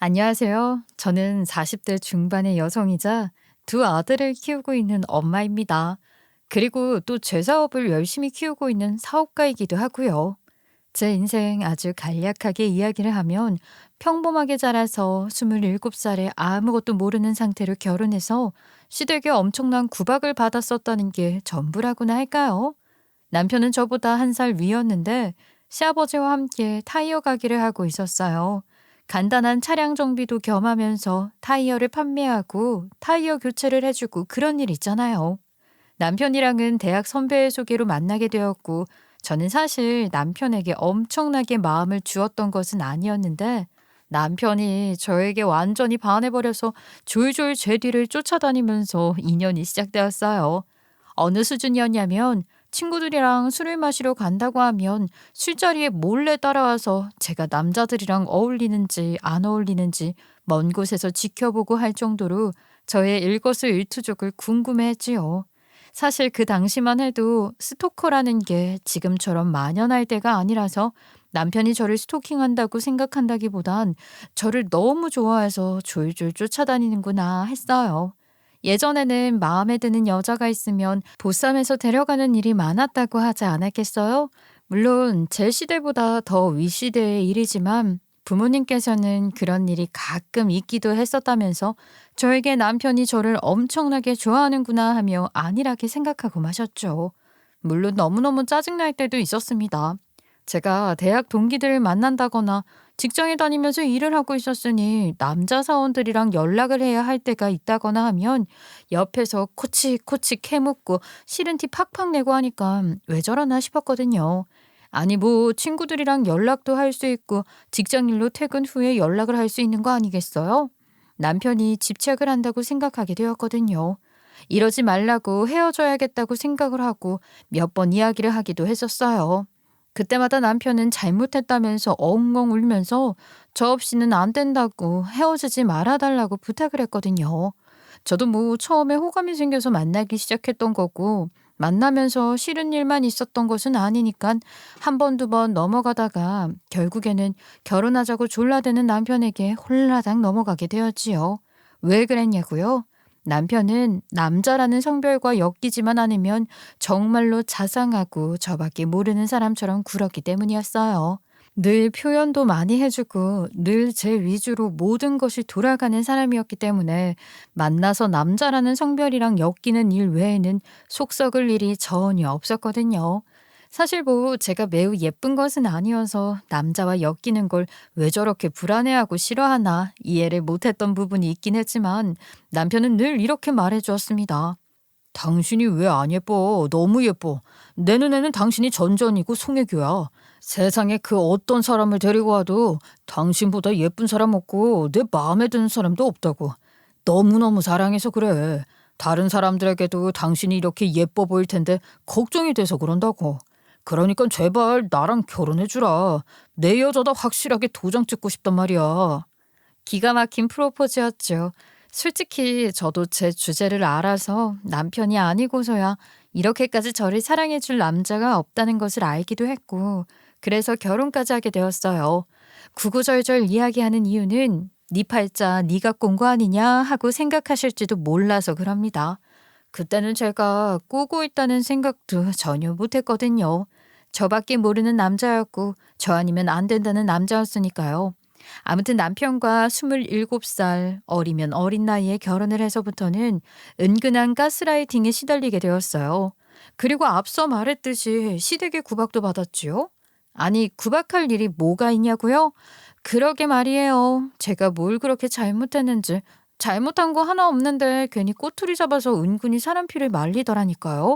안녕하세요. 저는 40대 중반의 여성이자 두 아들을 키우고 있는 엄마입니다. 그리고 또 제 사업을 열심히 키우고 있는 사업가이기도 하고요. 제 인생 아주 간략하게 이야기를 하면 평범하게 자라서 27살에 아무것도 모르는 상태로 결혼해서 시댁에 엄청난 구박을 받았었다는 게 전부라고나 할까요? 남편은 저보다 한 살 위였는데 시아버지와 함께 타이어 가게를 하고 있었어요. 간단한 차량 정비도 겸하면서 타이어를 판매하고 타이어 교체를 해주고 그런 일 있잖아요. 남편이랑은 대학 선배의 소개로 만나게 되었고, 저는 사실 남편에게 엄청나게 마음을 주었던 것은 아니었는데, 남편이 저에게 완전히 반해버려서 졸졸 제 뒤를 쫓아다니면서 인연이 시작되었어요. 어느 수준이었냐면, 친구들이랑 술을 마시러 간다고 하면 술자리에 몰래 따라와서 제가 남자들이랑 어울리는지 안 어울리는지 먼 곳에서 지켜보고 할 정도로 저의 일거수일투족을 궁금해했지요. 사실 그 당시만 해도 스토커라는 게 지금처럼 만연할 때가 아니라서 남편이 저를 스토킹한다고 생각한다기보단 저를 너무 좋아해서 졸졸 쫓아다니는구나 했어요. 예전에는 마음에 드는 여자가 있으면 보쌈해서 데려가는 일이 많았다고 하지 않았겠어요? 물론 제 시대보다 더 윗시대의 일이지만 부모님께서는 그런 일이 가끔 있기도 했었다면서 저에게 남편이 저를 엄청나게 좋아하는구나 하며 안일하게 생각하고 마셨죠. 물론 너무너무 짜증날 때도 있었습니다. 제가 대학 동기들을 만난다거나 직장에 다니면서 일을 하고 있었으니 남자 사원들이랑 연락을 해야 할 때가 있다거나 하면 옆에서 코치코치 캐묻고 싫은 티 팍팍 내고 하니까 왜 저러나 싶었거든요. 아니 뭐 친구들이랑 연락도 할 수 있고 직장 일로 퇴근 후에 연락을 할 수 있는 거 아니겠어요? 남편이 집착을 한다고 생각하게 되었거든요. 이러지 말라고 헤어져야겠다고 생각을 하고 몇 번 이야기를 하기도 했었어요. 그때마다 남편은 잘못했다면서 엉엉 울면서 저 없이는 안 된다고 헤어지지 말아달라고 부탁을 했거든요. 저도 뭐 처음에 호감이 생겨서 만나기 시작했던 거고 만나면서 싫은 일만 있었던 것은 아니니까 한 번, 두 번 넘어가다가 결국에는 결혼하자고 졸라대는 남편에게 홀라당 넘어가게 되었지요. 왜 그랬냐고요? 남편은 남자라는 성별과 엮이지만 않으면 정말로 자상하고 저밖에 모르는 사람처럼 굴었기 때문이었어요. 늘 표현도 많이 해주고 늘 제 위주로 모든 것이 돌아가는 사람이었기 때문에 만나서 남자라는 성별이랑 엮이는 일 외에는 속 썩을 일이 전혀 없었거든요. 사실 뭐 제가 매우 예쁜 것은 아니어서 남자와 엮이는 걸 왜 저렇게 불안해하고 싫어하나 이해를 못했던 부분이 있긴 했지만 남편은 늘 이렇게 말해 주었습니다. 당신이 왜 안 예뻐? 너무 예뻐. 내 눈에는 당신이 전전이고 송혜교야. 세상에 그 어떤 사람을 데리고 와도 당신보다 예쁜 사람 없고 내 마음에 드는 사람도 없다고. 너무너무 사랑해서 그래. 다른 사람들에게도 당신이 이렇게 예뻐 보일 텐데 걱정이 돼서 그런다고. 그러니까 제발 나랑 결혼해주라. 내 여자다 확실하게 도장 찍고 싶단 말이야. 기가 막힌 프로포즈였죠. 솔직히 저도 제 주제를 알아서 남편이 아니고서야 이렇게까지 저를 사랑해줄 남자가 없다는 것을 알기도 했고, 그래서 결혼까지 하게 되었어요. 구구절절 이야기하는 이유는 네 팔자 네가 꼰 거 아니냐 하고 생각하실지도 몰라서 그럽니다. 그때는 제가 꾸고 있다는 생각도 전혀 못했거든요. 저밖에 모르는 남자였고 저 아니면 안 된다는 남자였으니까요. 아무튼 남편과 27살 어리면 어린 나이에 결혼을 해서부터는 은근한 가스라이팅에 시달리게 되었어요. 그리고 앞서 말했듯이 시댁의 구박도 받았지요. 아니 구박할 일이 뭐가 있냐고요? 그러게 말이에요. 제가 뭘 그렇게 잘못했는지 잘못한 거 하나 없는데 괜히 꼬투리 잡아서 은근히 사람 피를 말리더라니까요.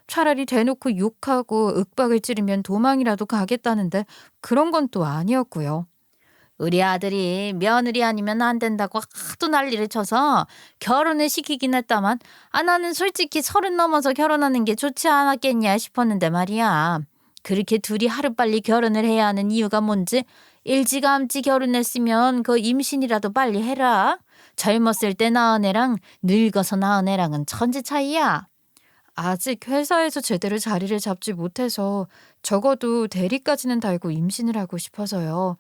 차라리 대놓고 욕하고 윽박을 지르면 도망이라도 가겠다는데 그런 건 또 아니었고요. 우리 아들이 며느리 아니면 안 된다고 하도 난리를 쳐서 결혼을 시키긴 했다만 나는 솔직히 30 넘어서 결혼하는 게 좋지 않았겠냐 싶었는데 말이야. 그렇게 둘이 하루빨리 결혼을 해야 하는 이유가 뭔지 일찌감치 결혼했으면 그 임신이라도 빨리 해라. 젊었을 때 낳은 애랑 늙어서 낳은 애랑은 천지 차이야. 아직 회사에서 제대로 자리를 잡지 못해서 적어도 대리까지는 달고 임신을 하고 싶어서요.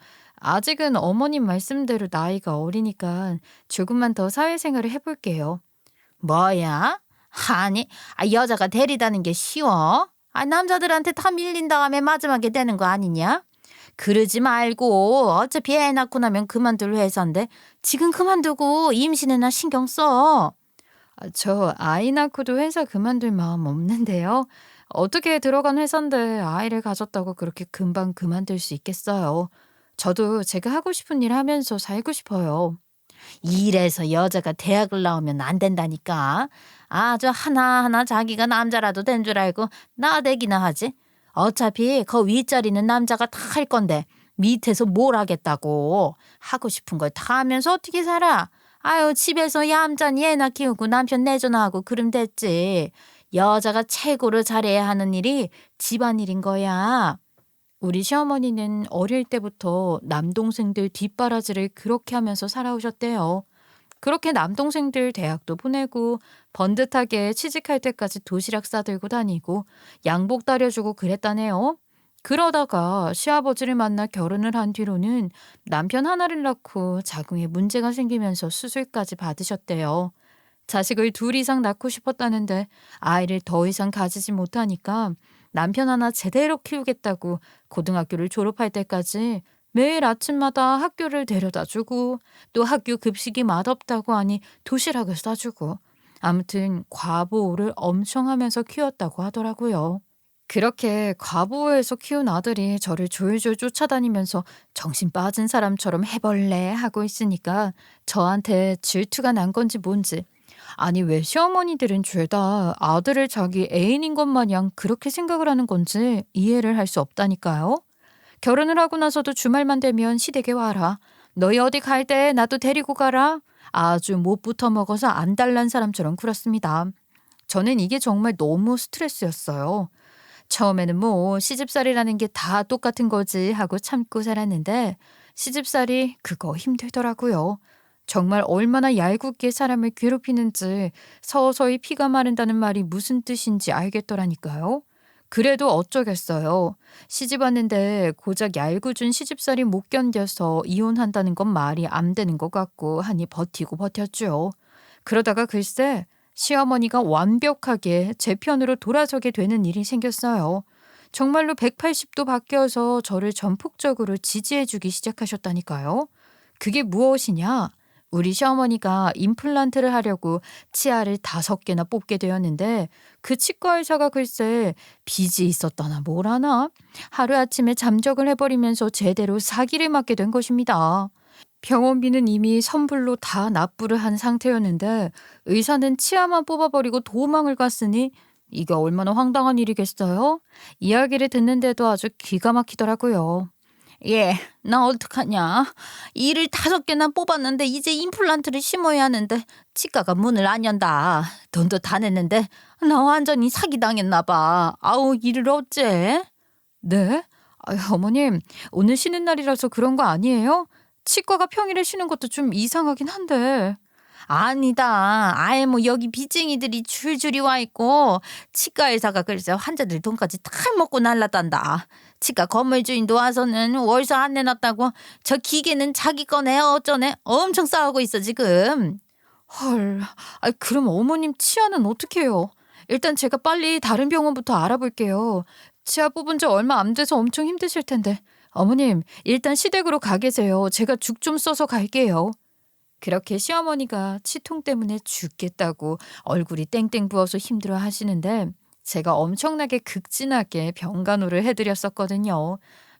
아직은 어머님 말씀대로 나이가 어리니까 조금만 더 사회생활을 해볼게요. 뭐야? 아니, 여자가 데리다는 게 쉬워? 남자들한테 다 밀린 다음에 마지막에 되는 거 아니냐? 그러지 말고 어차피 애 낳고 나면 그만둘 회사인데 지금 그만두고 임신이나 신경 써. 저 아이 낳고도 회사 그만둘 마음 없는데요. 어떻게 들어간 회사인데 아이를 가졌다고 그렇게 금방 그만둘 수 있겠어요. 저도 제가 하고 싶은 일 하면서 살고 싶어요. 이래서 여자가 대학을 나오면 안 된다니까. 아주 하나하나 자기가 남자라도 된 줄 알고 나대기나 하지. 어차피 그 윗자리는 남자가 다 할 건데 밑에서 뭘 하겠다고. 하고 싶은 걸 다 하면서 어떻게 살아? 아유, 집에서 얌전히 애나 키우고 남편 내조나하고 그럼 됐지. 여자가 최고로 잘해야 하는 일이 집안일인 거야. 우리 시어머니는 어릴 때부터 남동생들 뒷바라지를 그렇게 하면서 살아오셨대요. 그렇게 남동생들 대학도 보내고 번듯하게 취직할 때까지 도시락 싸들고 다니고 양복 다려주고 그랬다네요. 그러다가 시아버지를 만나 결혼을 한 뒤로는 남편 하나를 낳고 자궁에 문제가 생기면서 수술까지 받으셨대요. 자식을 둘 이상 낳고 싶었다는데 아이를 더 이상 가지지 못하니까 남편 하나 제대로 키우겠다고 고등학교를 졸업할 때까지 매일 아침마다 학교를 데려다 주고 또 학교 급식이 맛없다고 하니 도시락을 싸주고 아무튼 과보호를 엄청 하면서 키웠다고 하더라고요. 그렇게 과보호해서 키운 아들이 저를 졸졸 쫓아다니면서 정신 빠진 사람처럼 해벌레 하고 있으니까 저한테 질투가 난 건지 뭔지 아니 왜 시어머니들은 죄다 아들을 자기 애인인 것 마냥 그렇게 생각을 하는 건지 이해를 할 수 없다니까요. 결혼을 하고 나서도 주말만 되면 시댁에 와라. 너희 어디 갈 때 나도 데리고 가라. 아주 못 붙어 먹어서 안달난 사람처럼 굴었습니다. 저는 이게 정말 너무 스트레스였어요. 처음에는 뭐 시집살이라는 게 다 똑같은 거지 하고 참고 살았는데 시집살이 그거 힘들더라고요. 정말 얼마나 얄궂게 사람을 괴롭히는지 서서히 피가 마른다는 말이 무슨 뜻인지 알겠더라니까요. 그래도 어쩌겠어요. 시집 왔는데 고작 얄궂은 시집살이 못 견뎌서 이혼한다는 건 말이 안 되는 것 같고 하니 버티고 버텼죠. 그러다가 글쎄 시어머니가 완벽하게 제 편으로 돌아서게 되는 일이 생겼어요. 정말로 180도 바뀌어서 저를 전폭적으로 지지해주기 시작하셨다니까요. 그게 무엇이냐? 우리 시어머니가 임플란트를 하려고 치아를 5개나 뽑게 되었는데 그 치과 의사가 글쎄 빚이 있었다나 뭐라나 하루아침에 잠적을 해버리면서 제대로 사기를 맞게 된 것입니다. 병원비는 이미 선불로 다 납부를 한 상태였는데 의사는 치아만 뽑아버리고 도망을 갔으니 이게 얼마나 황당한 일이겠어요? 이야기를 듣는데도 아주 기가 막히더라고요. 예, 나 어떡하냐. 이를 5개나 뽑았는데 이제 임플란트를 심어야 하는데 치과가 문을 안 연다. 돈도 다 냈는데 나 완전히 사기당했나 봐. 아우, 이를 어째? 네? 어머님, 오늘 쉬는 날이라서 그런 거 아니에요? 치과가 평일에 쉬는 것도 좀 이상하긴 한데. 아니다. 아예 뭐 여기 빚쟁이들이 줄줄이 와 있고 치과 의사가 글쎄 환자들 돈까지 다 먹고 날라단다. 치과 건물 주인도 와서는 월세 안 내놨다고 저 기계는 자기 거네 어쩌네 엄청 싸우고 있어 지금. 헐, 그럼 어머님 치아는 어떻게 해요? 일단 제가 빨리 다른 병원부터 알아볼게요. 치아 뽑은 지 얼마 안 돼서 엄청 힘드실 텐데. 어머님, 일단 시댁으로 가 계세요. 제가 죽 좀 써서 갈게요. 그렇게 시어머니가 치통 때문에 죽겠다고 얼굴이 땡땡 부어서 힘들어 하시는데 제가 엄청나게 극진하게 병간호를 해드렸었거든요.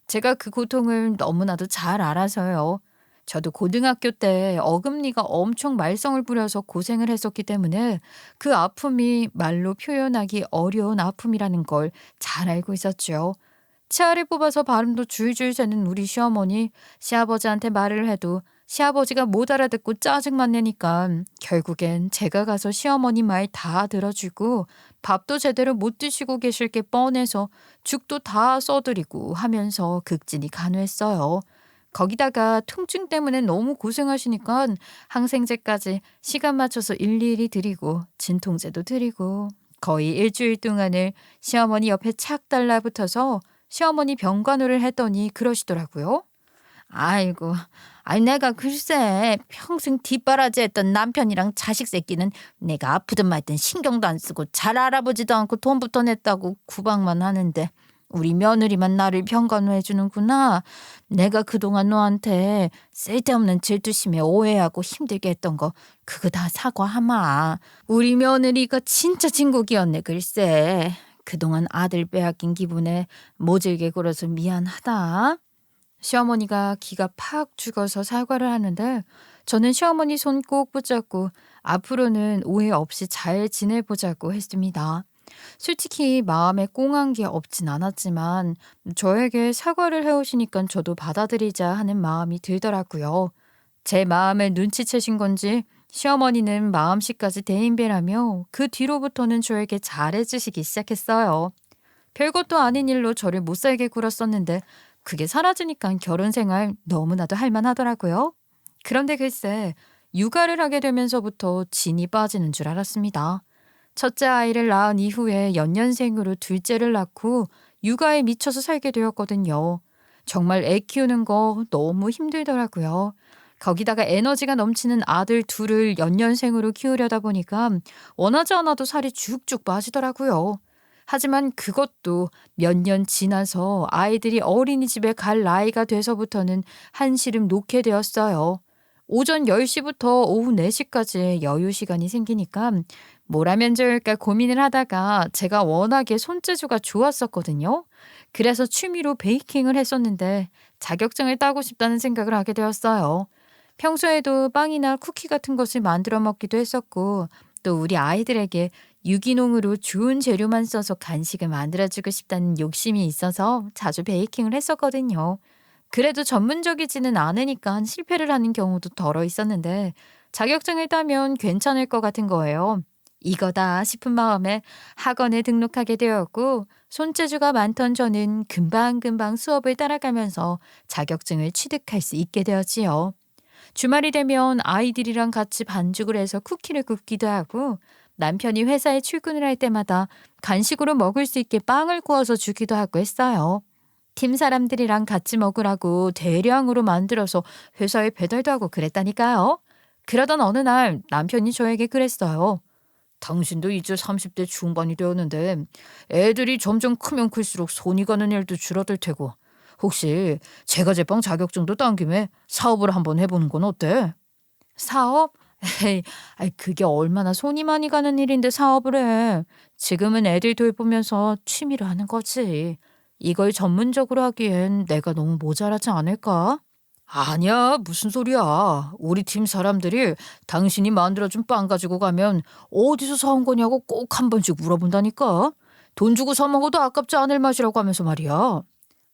제가 그 고통을 너무나도 잘 알아서요. 저도 고등학교 때 어금니가 엄청 말썽을 부려서 고생을 했었기 때문에 그 아픔이 말로 표현하기 어려운 아픔이라는 걸 잘 알고 있었죠. 치아를 뽑아서 발음도 줄줄 새는 우리 시어머니, 시아버지한테 말을 해도 시아버지가 못 알아듣고 짜증만 내니까 결국엔 제가 가서 시어머니 말 다 들어주고 밥도 제대로 못 드시고 계실 게 뻔해서 죽도 다 써드리고 하면서 극진히 간호했어요. 거기다가 통증 때문에 너무 고생하시니까 항생제까지 시간 맞춰서 일일이 드리고 진통제도 드리고 거의 일주일 동안을 시어머니 옆에 착 달라붙어서 시어머니 병간호를 했더니 그러시더라고요. 아이고, 아니 내가 글쎄 평생 뒷바라지했던 남편이랑 자식 새끼는 내가 아프든 말든 신경도 안 쓰고 잘 알아보지도 않고 돈부터 냈다고 구박만 하는데 우리 며느리만 나를 평간호해 주는구나. 내가 그동안 너한테 쓸데없는 질투심에 오해하고 힘들게 했던 거 그거 다 사과하마. 우리 며느리가 진짜 진국이었네 글쎄. 그동안 아들 빼앗긴 기분에 모질게 굴어서 미안하다. 시어머니가 기가 팍 죽어서 사과를 하는데 저는 시어머니 손 꼭 붙잡고 앞으로는 오해 없이 잘 지내보자고 했습니다. 솔직히 마음에 꽁한 게 없진 않았지만 저에게 사과를 해오시니까 저도 받아들이자 하는 마음이 들더라고요. 제 마음을 눈치채신 건지 시어머니는 마음씨까지 대인배라며 그 뒤로부터는 저에게 잘해주시기 시작했어요. 별것도 아닌 일로 저를 못살게 굴었었는데 그게 사라지니까 결혼 생활 너무나도 할만하더라고요. 그런데 글쎄 육아를 하게 되면서부터 진이 빠지는 줄 알았습니다. 첫째 아이를 낳은 이후에 연년생으로 둘째를 낳고 육아에 미쳐서 살게 되었거든요. 정말 애 키우는 거 너무 힘들더라고요. 거기다가 에너지가 넘치는 아들 둘을 연년생으로 키우려다 보니까 원하지 않아도 살이 쭉쭉 빠지더라고요. 하지만 그것도 몇 년 지나서 아이들이 어린이집에 갈 나이가 돼서부터는 한시름 놓게 되었어요. 오전 10시부터 오후 4시까지 여유 시간이 생기니까 뭘 하면 좋을까 고민을 하다가 제가 워낙에 손재주가 좋았었거든요. 그래서 취미로 베이킹을 했었는데 자격증을 따고 싶다는 생각을 하게 되었어요. 평소에도 빵이나 쿠키 같은 것을 만들어 먹기도 했었고 또 우리 아이들에게 유기농으로 좋은 재료만 써서 간식을 만들어주고 싶다는 욕심이 있어서 자주 베이킹을 했었거든요. 그래도 전문적이지는 않으니까 실패를 하는 경우도 덜어 있었는데 자격증을 따면 괜찮을 것 같은 거예요. 이거다 싶은 마음에 학원에 등록하게 되었고 손재주가 많던 저는 금방금방 수업을 따라가면서 자격증을 취득할 수 있게 되었지요. 주말이 되면 아이들이랑 같이 반죽을 해서 쿠키를 굽기도 하고 남편이 회사에 출근을 할 때마다 간식으로 먹을 수 있게 빵을 구워서 주기도 하고 했어요. 팀 사람들이랑 같이 먹으라고 대량으로 만들어서 회사에 배달도 하고 그랬다니까요. 그러던 어느 날 남편이 저에게 그랬어요. 당신도 이제 30대 중반이 되었는데 애들이 점점 크면 클수록 손이 가는 일도 줄어들 테고 혹시 제과제빵 자격증도 딴 김에 사업을 한번 해보는 건 어때? 사업? 에이, 아이, 그게 얼마나 손이 많이 가는 일인데 사업을 해. 지금은 애들 돌보면서 취미로 하는 거지. 이걸 전문적으로 하기엔 내가 너무 모자라지 않을까? 아니야, 무슨 소리야. 우리 팀 사람들이 당신이 만들어준 빵 가지고 가면 어디서 사온 거냐고 꼭 한 번씩 물어본다니까. 돈 주고 사 먹어도 아깝지 않을 맛이라고 하면서 말이야.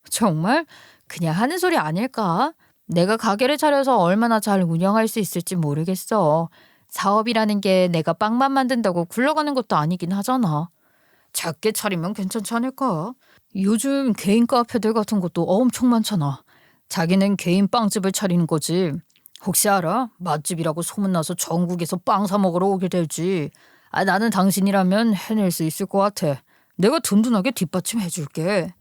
정말? 그냥 하는 소리 아닐까? 내가 가게를 차려서 얼마나 잘 운영할 수 있을지 모르겠어. 사업이라는 게 내가 빵만 만든다고 굴러가는 것도 아니긴 하잖아. 작게 차리면 괜찮지 않을까? 요즘 개인 카페들 같은 것도 엄청 많잖아. 자기는 개인 빵집을 차리는 거지. 혹시 알아? 맛집이라고 소문나서 전국에서 빵 사 먹으러 오게 될지. 나는 당신이라면 해낼 수 있을 것 같아. 내가 든든하게 뒷받침해 줄게.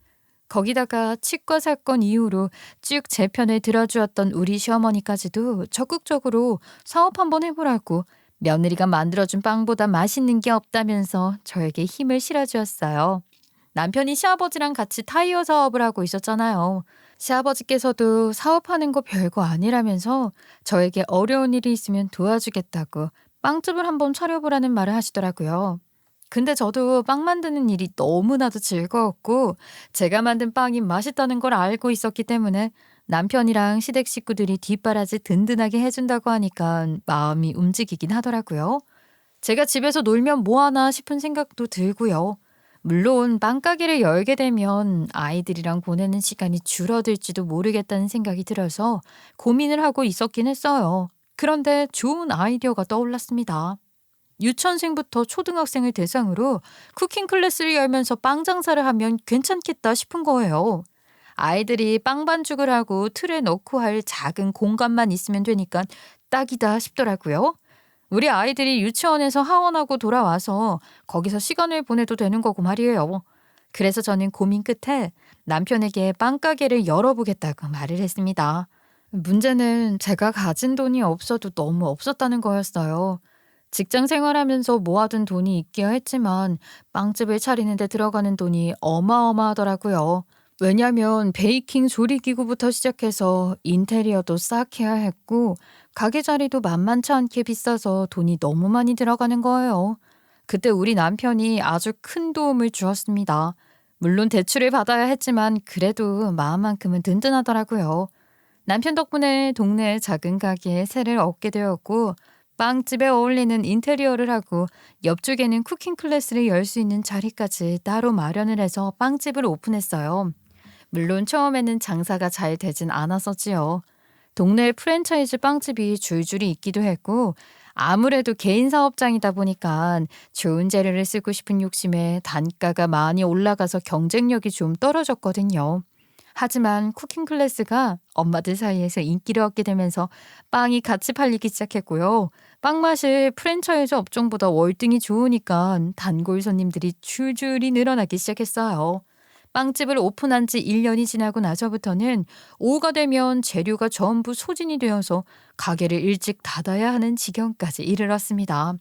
거기다가 치과 사건 이후로 쭉 제 편을 들어주었던 우리 시어머니까지도 적극적으로 사업 한번 해보라고 며느리가 만들어준 빵보다 맛있는 게 없다면서 저에게 힘을 실어주었어요. 남편이 시아버지랑 같이 타이어 사업을 하고 있었잖아요. 시아버지께서도 사업하는 거 별거 아니라면서 저에게 어려운 일이 있으면 도와주겠다고 빵집을 한번 차려보라는 말을 하시더라고요. 근데 저도 빵 만드는 일이 너무나도 즐거웠고 제가 만든 빵이 맛있다는 걸 알고 있었기 때문에 남편이랑 시댁 식구들이 뒷바라지 든든하게 해준다고 하니까 마음이 움직이긴 하더라고요. 제가 집에서 놀면 뭐하나 싶은 생각도 들고요. 물론 빵가게를 열게 되면 아이들이랑 보내는 시간이 줄어들지도 모르겠다는 생각이 들어서 고민을 하고 있었긴 했어요. 그런데 좋은 아이디어가 떠올랐습니다. 유치원생부터 초등학생을 대상으로 쿠킹 클래스를 열면서 빵 장사를 하면 괜찮겠다 싶은 거예요. 아이들이 빵 반죽을 하고 틀에 넣고 할 작은 공간만 있으면 되니까 딱이다 싶더라고요. 우리 아이들이 유치원에서 하원하고 돌아와서 거기서 시간을 보내도 되는 거고 말이에요. 그래서 저는 고민 끝에 남편에게 빵가게를 열어보겠다고 말을 했습니다. 문제는 제가 가진 돈이 없어도 너무 없었다는 거였어요. 직장 생활하면서 모아둔 돈이 있기야 했지만 빵집을 차리는 데 들어가는 돈이 어마어마하더라고요. 왜냐면 베이킹 조리기구부터 시작해서 인테리어도 싹 해야 했고 가게 자리도 만만치 않게 비싸서 돈이 너무 많이 들어가는 거예요. 그때 우리 남편이 아주 큰 도움을 주었습니다. 물론 대출을 받아야 했지만 그래도 마음만큼은 든든하더라고요. 남편 덕분에 동네 작은 가게에 새를 얻게 되었고 빵집에 어울리는 인테리어를 하고 옆쪽에는 쿠킹 클래스를 열 수 있는 자리까지 따로 마련을 해서 빵집을 오픈했어요. 물론 처음에는 장사가 잘 되진 않았었지요. 동네 프랜차이즈 빵집이 줄줄이 있기도 했고 아무래도 개인 사업장이다 보니까 좋은 재료를 쓰고 싶은 욕심에 단가가 많이 올라가서 경쟁력이 좀 떨어졌거든요. 하지만 쿠킹 클래스가 엄마들 사이에서 인기를 얻게 되면서 빵이 같이 팔리기 시작했고요. 빵 맛이 프랜차이즈 업종보다 월등히 좋으니까 단골 손님들이 줄줄이 늘어나기 시작했어요. 빵집을 오픈한 지 1년이 지나고 나서부터는 오후가 되면 재료가 전부 소진이 되어서 가게를 일찍 닫아야 하는 지경까지 이르렀습니다.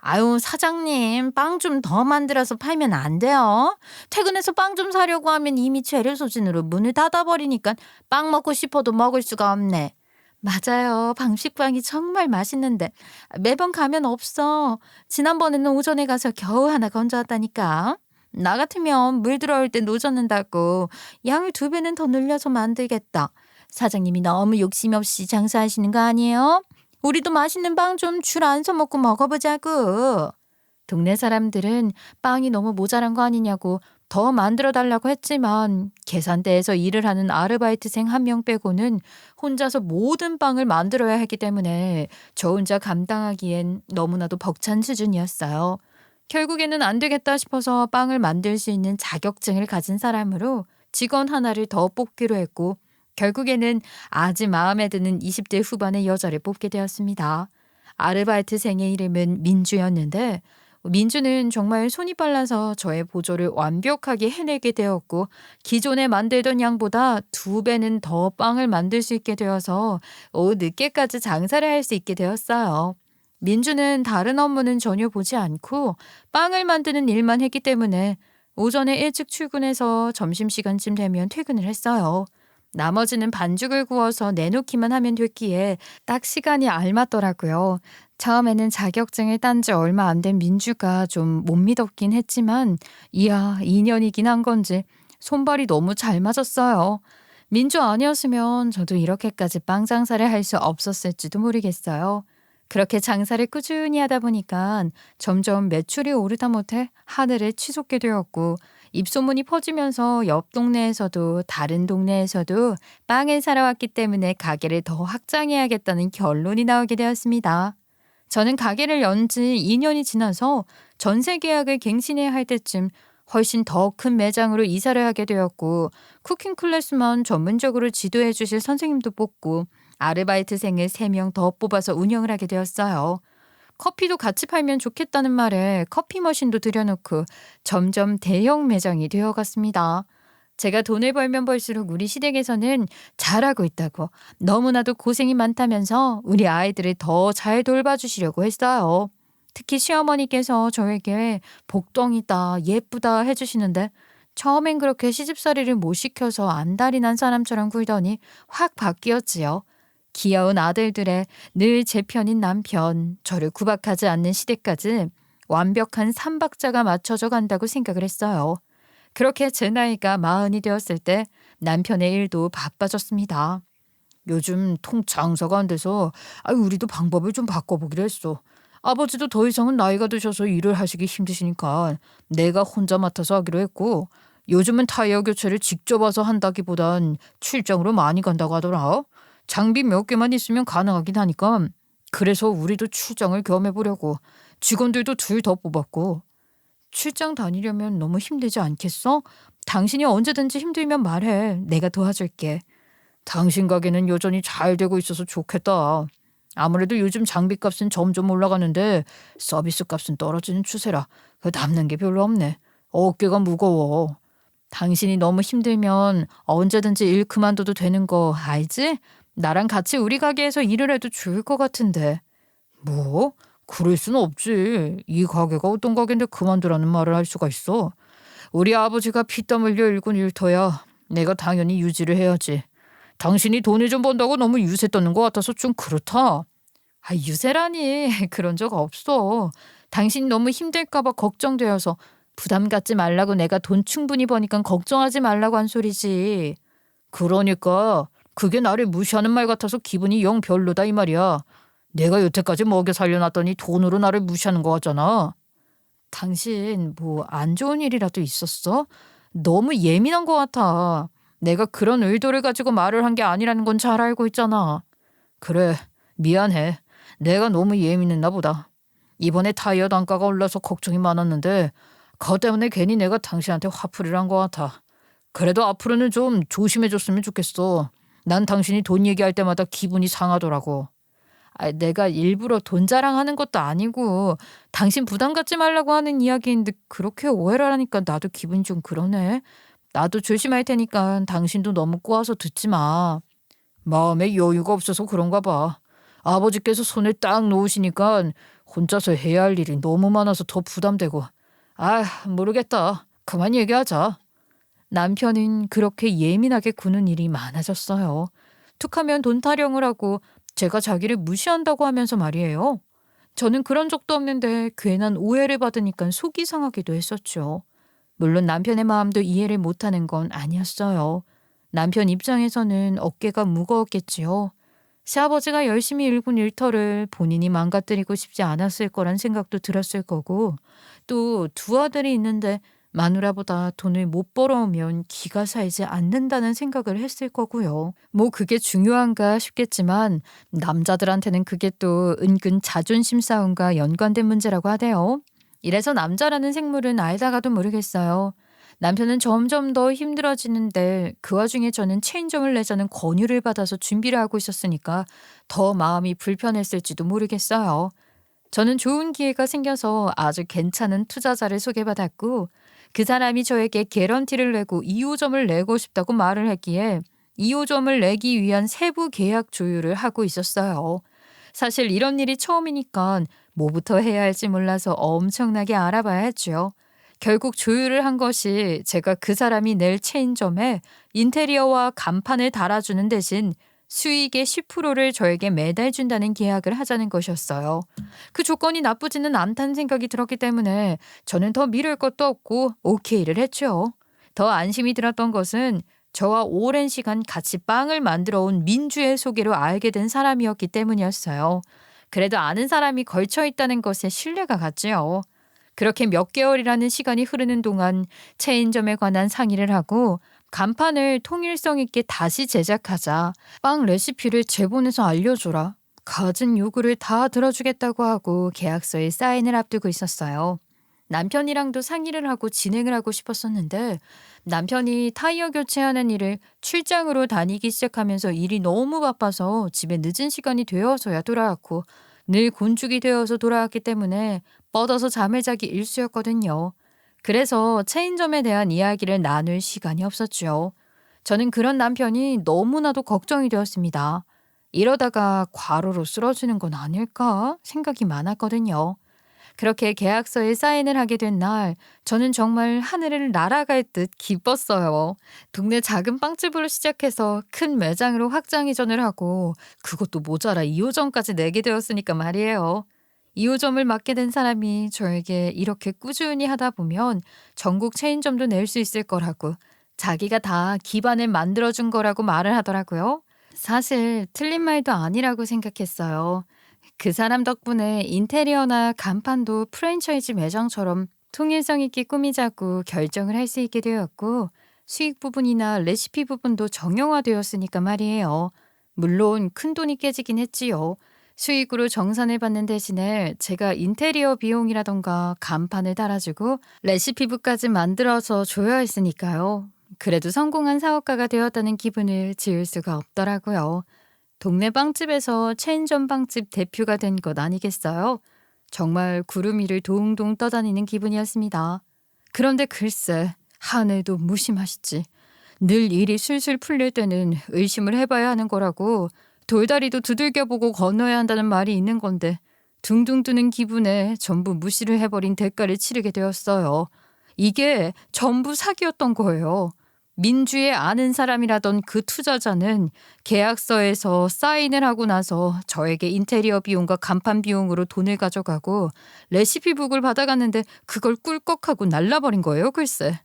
아유, 사장님, 빵 좀 더 만들어서 팔면 안 돼요? 퇴근해서 빵 좀 사려고 하면 이미 재료 소진으로 문을 닫아버리니까 빵 먹고 싶어도 먹을 수가 없네. 맞아요. 방식빵이 정말 맛있는데 매번 가면 없어. 지난번에는 오전에 가서 겨우 하나 건져왔다니까. 나 같으면 물 들어올 때 노젓는다고 양을 2배는 더 늘려서 만들겠다. 사장님이 너무 욕심 없이 장사하시는 거 아니에요? 우리도 맛있는 빵 좀 줄 안 서먹고 먹어보자고. 동네 사람들은 빵이 너무 모자란 거 아니냐고 더 만들어 달라고 했지만 계산대에서 일을 하는 아르바이트생 1명 빼고는 혼자서 모든 빵을 만들어야 하기 때문에 저 혼자 감당하기엔 너무나도 벅찬 수준이었어요. 결국에는 안 되겠다 싶어서 빵을 만들 수 있는 자격증을 가진 사람으로 직원 하나를 더 뽑기로 했고 결국에는 아주 마음에 드는 20대 후반의 여자를 뽑게 되었습니다. 아르바이트생의 이름은 민주였는데 민주는 정말 손이 빨라서 저의 보조를 완벽하게 해내게 되었고 기존에 만들던 양보다 2배는 더 빵을 만들 수 있게 되어서 오후 늦게까지 장사를 할 수 있게 되었어요. 민주는 다른 업무는 전혀 보지 않고 빵을 만드는 일만 했기 때문에 오전에 일찍 출근해서 점심시간쯤 되면 퇴근을 했어요. 나머지는 반죽을 구워서 내놓기만 하면 됐기에 딱 시간이 알맞더라고요. 처음에는 자격증을 딴 지 얼마 안 된 민주가 좀 못 믿었긴 했지만 이야 2년이긴 한 건지 손발이 너무 잘 맞았어요. 민주 아니었으면 저도 이렇게까지 빵 장사를 할 수 없었을지도 모르겠어요. 그렇게 장사를 꾸준히 하다 보니까 점점 매출이 오르다 못해 하늘을 치솟게 되었고 입소문이 퍼지면서 옆 동네에서도 다른 동네에서도 빵을 사러 왔기 때문에 가게를 더 확장해야겠다는 결론이 나오게 되었습니다. 저는 가게를 연 지 2년이 지나서 전세 계약을 갱신해야 할 때쯤 훨씬 더 큰 매장으로 이사를 하게 되었고 쿠킹 클래스만 전문적으로 지도해 주실 선생님도 뽑고 아르바이트생을 3명 더 뽑아서 운영을 하게 되었어요. 커피도 같이 팔면 좋겠다는 말에 커피 머신도 들여놓고 점점 대형 매장이 되어갔습니다. 제가 돈을 벌면 벌수록 우리 시댁에서는 잘하고 있다고 너무나도 고생이 많다면서 우리 아이들을 더 잘 돌봐주시려고 했어요. 특히 시어머니께서 저에게 복덩이다, 예쁘다 해주시는데 처음엔 그렇게 시집살이를 못 시켜서 안달이 난 사람처럼 굴더니 확 바뀌었지요. 귀여운 아들들의 늘 제 편인 남편, 저를 구박하지 않는 시대까지 완벽한 삼박자가 맞춰져 간다고 생각을 했어요. 그렇게 제 나이가 40이 되었을 때 남편의 일도 바빠졌습니다. 요즘 통장사가 안 돼서 우리도 방법을 좀 바꿔보기로 했어. 아버지도 더 이상은 나이가 드셔서 일을 하시기 힘드시니까 내가 혼자 맡아서 하기로 했고 요즘은 타이어 교체를 직접 와서 한다기보단 출장으로 많이 간다고 하더라. 장비 몇 개만 있으면 가능하긴 하니까 그래서 우리도 출장을 겸해보려고 직원들도 2 더 뽑았고 출장 다니려면 너무 힘들지 않겠어? 당신이 언제든지 힘들면 말해. 내가 도와줄게. 당신 가게는 여전히 잘 되고 있어서 좋겠다. 아무래도 요즘 장비값은 점점 올라가는데 서비스 값은 떨어지는 추세라 남는 게 별로 없네. 어깨가 무거워. 당신이 너무 힘들면 언제든지 일 그만둬도 되는 거 알지? 나랑 같이 우리 가게에서 일을 해도 좋을 것 같은데. 뭐? 그럴 순 없지. 이 가게가 어떤 가게인데 그만두라는 말을 할 수가 있어. 우리 아버지가 피땀 흘려 일군 일터야. 내가 당연히 유지를 해야지. 당신이 돈을 좀 번다고 너무 유세 떠는 것 같아서 좀 그렇다. 아, 유세라니. 그런 적 없어. 당신이 너무 힘들까 봐 걱정되어서 부담 갖지 말라고 내가 돈 충분히 버니까 걱정하지 말라고 한 소리지. 그러니까 그게 나를 무시하는 말 같아서 기분이 영 별로다 이 말이야. 내가 여태까지 먹여 살려놨더니 돈으로 나를 무시하는 거 같잖아. 당신 뭐 안 좋은 일이라도 있었어? 너무 예민한 것 같아. 내가 그런 의도를 가지고 말을 한 게 아니라는 건 잘 알고 있잖아. 그래, 미안해. 내가 너무 예민했나 보다. 이번에 타이어 단가가 올라서 걱정이 많았는데 그것 때문에 괜히 내가 당신한테 화풀이를 한 것 같아. 그래도 앞으로는 좀 조심해줬으면 좋겠어. 난 당신이 돈 얘기할 때마다 기분이 상하더라고. 아, 내가 일부러 돈 자랑하는 것도 아니고 당신 부담 갖지 말라고 하는 이야기인데 그렇게 오해를 하니까 나도 기분이 좀 그러네. 나도 조심할 테니까 당신도 너무 꼬아서 듣지 마. 마음에 여유가 없어서 그런가 봐. 아버지께서 손을 딱 놓으시니까 혼자서 해야 할 일이 너무 많아서 더 부담되고. 아, 모르겠다. 그만 얘기하자. 남편은 그렇게 예민하게 구는 일이 많아졌어요. 툭하면 돈 타령을 하고 제가 자기를 무시한다고 하면서 말이에요. 저는 그런 적도 없는데 괜한 오해를 받으니까 속이 상하기도 했었죠. 물론 남편의 마음도 이해를 못하는 건 아니었어요. 남편 입장에서는 어깨가 무거웠겠지요. 시아버지가 열심히 일군 일터를 본인이 망가뜨리고 싶지 않았을 거란 생각도 들었을 거고, 또 두 아들이 있는데 마누라보다 돈을 못 벌어오면 기가 살지 않는다는 생각을 했을 거고요. 뭐 그게 중요한가 싶겠지만 남자들한테는 그게 또 은근 자존심 싸움과 연관된 문제라고 하대요. 이래서 남자라는 생물은 알다가도 모르겠어요. 남편은 점점 더 힘들어지는데 그 와중에 저는 체인점을 내자는 권유를 받아서 준비를 하고 있었으니까 더 마음이 불편했을지도 모르겠어요. 저는 좋은 기회가 생겨서 아주 괜찮은 투자자를 소개받았고 그 사람이 저에게 개런티를 내고 2호점을 내고 싶다고 말을 했기에 2호점을 내기 위한 세부 계약 조율을 하고 있었어요. 사실 이런 일이 처음이니까 뭐부터 해야 할지 몰라서 엄청나게 알아봐야 했죠. 결국 조율을 한 것이 제가 그 사람이 낼 체인점에 인테리어와 간판을 달아주는 대신 수익의 10%를 저에게 매달 준다는 계약을 하자는 것이었어요. 그 조건이 나쁘지는 않다는 생각이 들었기 때문에 저는 더 미룰 것도 없고 오케이를 했죠. 더 안심이 들었던 것은 저와 오랜 시간 같이 빵을 만들어 온 민주의 소개로 알게 된 사람이었기 때문이었어요. 그래도 아는 사람이 걸쳐 있다는 것에 신뢰가 갔지요. 그렇게 몇 개월이라는 시간이 흐르는 동안 체인점에 관한 상의를 하고 간판을 통일성 있게 다시 제작하자. 빵 레시피를 제본해서 알려줘라. 갖은 요구를 다 들어주겠다고 하고 계약서에 사인을 앞두고 있었어요. 남편이랑도 상의를 하고 진행을 하고 싶었었는데 남편이 타이어 교체하는 일을 출장으로 다니기 시작하면서 일이 너무 바빠서 집에 늦은 시간이 되어서야 돌아왔고 늘 곤죽이 되어서 돌아왔기 때문에 뻗어서 잠을 자기 일쑤였거든요. 그래서 체인점에 대한 이야기를 나눌 시간이 없었죠. 저는 그런 남편이 너무나도 걱정이 되었습니다. 이러다가 과로로 쓰러지는 건 아닐까 생각이 많았거든요. 그렇게 계약서에 사인을 하게 된 날, 저는 정말 하늘을 날아갈 듯 기뻤어요. 동네 작은 빵집으로 시작해서 큰 매장으로 확장 이전을 하고 그것도 모자라 2호점까지 내게 되었으니까 말이에요. 2호점을 맡게 된 사람이 저에게 이렇게 꾸준히 하다 보면 전국 체인점도 낼 수 있을 거라고 자기가 다 기반을 만들어준 거라고 말을 하더라고요. 사실 틀린 말도 아니라고 생각했어요. 그 사람 덕분에 인테리어나 간판도 프랜차이즈 매장처럼 통일성 있게 꾸미자고 결정을 할 수 있게 되었고 수익 부분이나 레시피 부분도 정형화되었으니까 말이에요. 물론 큰돈이 깨지긴 했지요. 수익으로 정산을 받는 대신에 제가 인테리어 비용이라던가 간판을 달아주고 레시피북까지 만들어서 줘야 했으니까요. 그래도 성공한 사업가가 되었다는 기분을 지울 수가 없더라고요. 동네 빵집에서 체인점 빵집 대표가 된 것 아니겠어요? 정말 구름 위를 동동 떠다니는 기분이었습니다. 그런데 글쎄, 하늘도 무심하시지. 늘 일이 술술 풀릴 때는 의심을 해봐야 하는 거라고 돌다리도 두들겨보고 건너야 한다는 말이 있는 건데 둥둥 뜨는 기분에 전부 무시를 해버린 대가를 치르게 되었어요. 이게 전부 사기였던 거예요. 민주의 아는 사람이라던 그 투자자는 계약서에서 사인을 하고 나서 저에게 인테리어 비용과 간판 비용으로 돈을 가져가고 레시피북을 받아갔는데 그걸 꿀꺽하고 날라버린 거예요, 글쎄.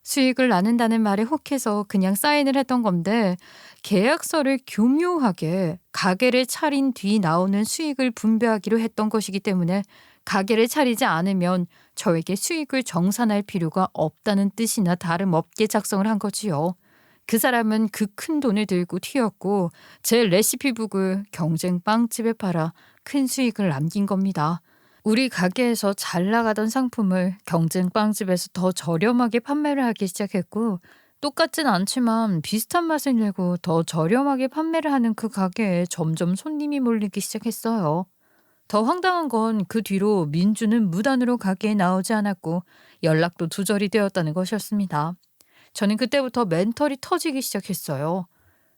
수익을 나눈다는 말에 혹해서 그냥 사인을 했던 건데 계약서를 교묘하게 가게를 차린 뒤 나오는 수익을 분배하기로 했던 것이기 때문에 가게를 차리지 않으면 저에게 수익을 정산할 필요가 없다는 뜻이나 다름없게 작성을 한 거지요. 그 사람은 그 큰 돈을 들고 튀었고 제 레시피북을 경쟁 빵집에 팔아 큰 수익을 남긴 겁니다. 우리 가게에서 잘 나가던 상품을 경쟁 빵집에서 더 저렴하게 판매를 하기 시작했고 똑같진 않지만 비슷한 맛을 내고 더 저렴하게 판매를 하는 그 가게에 점점 손님이 몰리기 시작했어요. 더 황당한 건 그 뒤로 민주는 무단으로 가게에 나오지 않았고 연락도 두절이 되었다는 것이었습니다. 저는 그때부터 멘털이 터지기 시작했어요.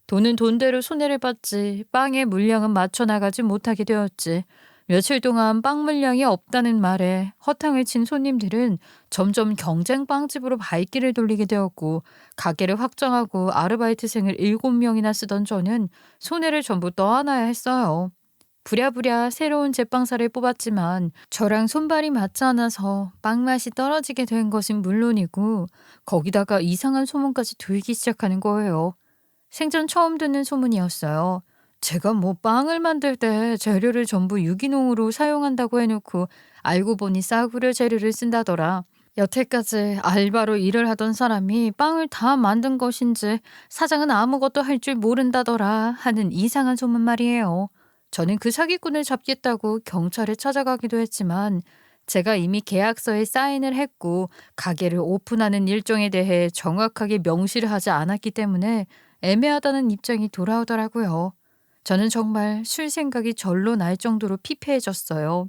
돈은 돈대로 손해를 봤지 빵의 물량은 맞춰 나가지 못하게 되었지. 며칠 동안 빵 물량이 없다는 말에 허탕을 친 손님들은 점점 경쟁 빵집으로 발길을 돌리게 되었고 가게를 확장하고 아르바이트생을 7명이나 쓰던 저는 손해를 전부 떠안아야 했어요. 부랴부랴 새로운 제빵사를 뽑았지만 저랑 손발이 맞지 않아서 빵 맛이 떨어지게 된 것은 물론이고 거기다가 이상한 소문까지 돌기 시작하는 거예요. 생전 처음 듣는 소문이었어요. 제가 뭐 빵을 만들 때 재료를 전부 유기농으로 사용한다고 해놓고 알고 보니 싸구려 재료를 쓴다더라. 여태까지 알바로 일을 하던 사람이 빵을 다 만든 것인지 사장은 아무것도 할 줄 모른다더라 하는 이상한 소문 말이에요. 저는 그 사기꾼을 잡겠다고 경찰에 찾아가기도 했지만 제가 이미 계약서에 사인을 했고 가게를 오픈하는 일정에 대해 정확하게 명시를 하지 않았기 때문에 애매하다는 입장이 돌아오더라고요. 저는 정말 술 생각이 절로 날 정도로 피폐해졌어요.